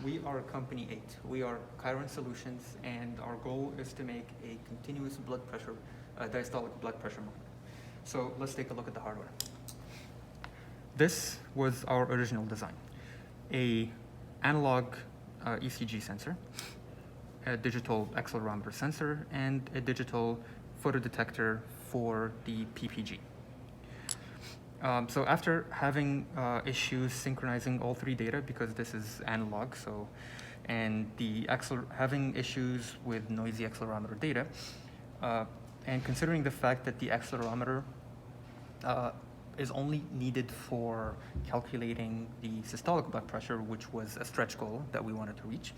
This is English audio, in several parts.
We are Company 8. We are Chiron Solutions, and our goal is to make a continuous blood pressure, diastolic blood pressure monitor. So let's take a look at the hardware. This was our original design. A analog ECG sensor, a digital accelerometer sensor, and a digital photodetector for the PPG. So after having issues synchronizing all three data, because this is analog, and having issues with noisy accelerometer data, and considering the fact that the accelerometer is only needed for calculating the systolic blood pressure, which was a stretch goal that we wanted to reach,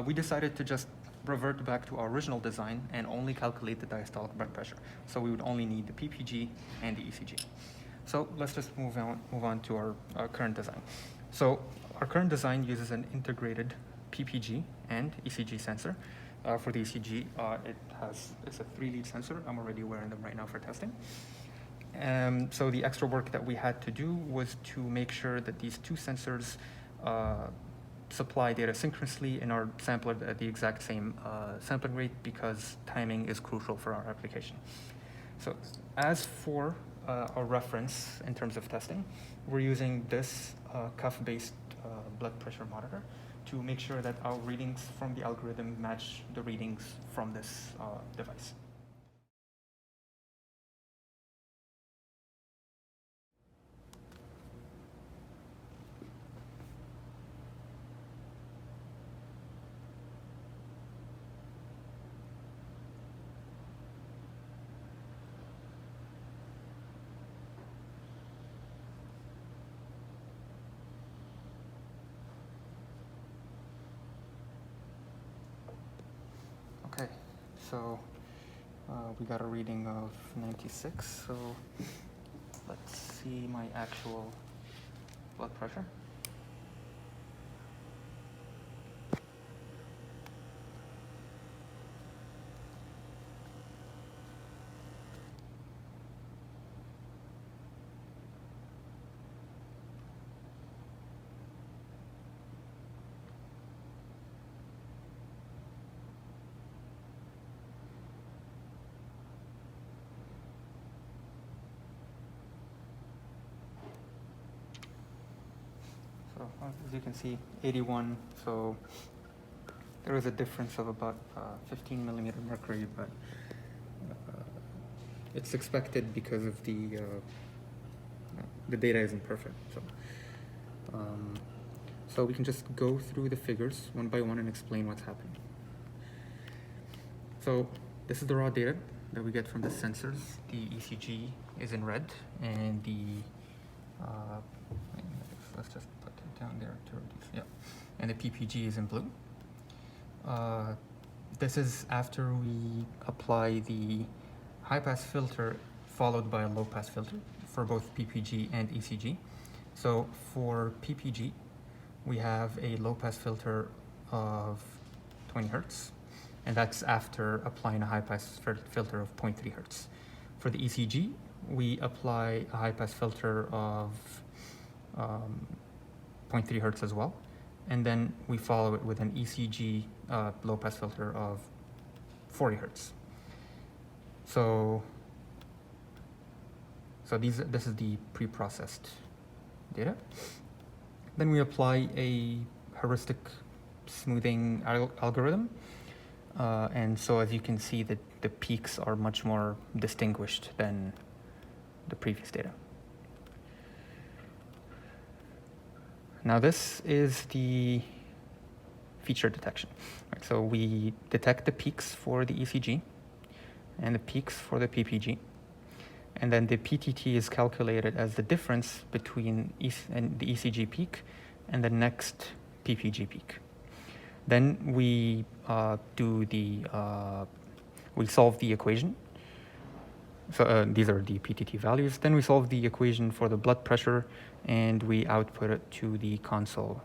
we decided to just revert back to our original design and only calculate the diastolic blood pressure. So we would only need the PPG and the ECG. So let's just move on to our current design. So our current design uses an integrated PPG and ECG sensor. For the ECG, it's a 3-lead sensor. I'm already wearing them right now for testing. So the extra work that we had to do was to make sure that these two sensors supply data synchronously and are sampled at the exact same sampling rate, because timing is crucial for our application. So as for our reference in terms of testing, we're using this cuff-based blood pressure monitor to make sure that our readings from the algorithm match the readings from this device. Okay, so we got a reading of 96, so let's see my actual blood pressure. So as you can see, 81, so there is a difference of about 15 millimeter mercury, but it's expected because of the data isn't perfect. So we can just go through the figures one by one and explain what's happening. So this is the raw data that we get from the sensors. The ECG is in red, and the let's just put it down there to reduce. Yeah, and the PPG is in blue. This is after we apply the high-pass filter followed by a low-pass filter for both PPG and ECG. So for PPG, we have a low-pass filter of 20 Hertz, and that's after applying a high-pass filter of 0.3 Hertz. For the ECG, we apply a high-pass filter of 0.3 Hertz as well, and then we follow it with an ECG low-pass filter of 40 Hertz. So this is the pre-processed data. Then we apply a heuristic smoothing algorithm, and so as you can see, that the peaks are much more distinguished than the previous data. Now this is the feature detection. Right, so we detect the peaks for the ECG and the peaks for the PPG, and then the PTT is calculated as the difference between the ECG peak and the next PPG peak. Then we we solve the equation. So these are the PTT values. Then we solve the equation for the blood pressure, and we output it to the console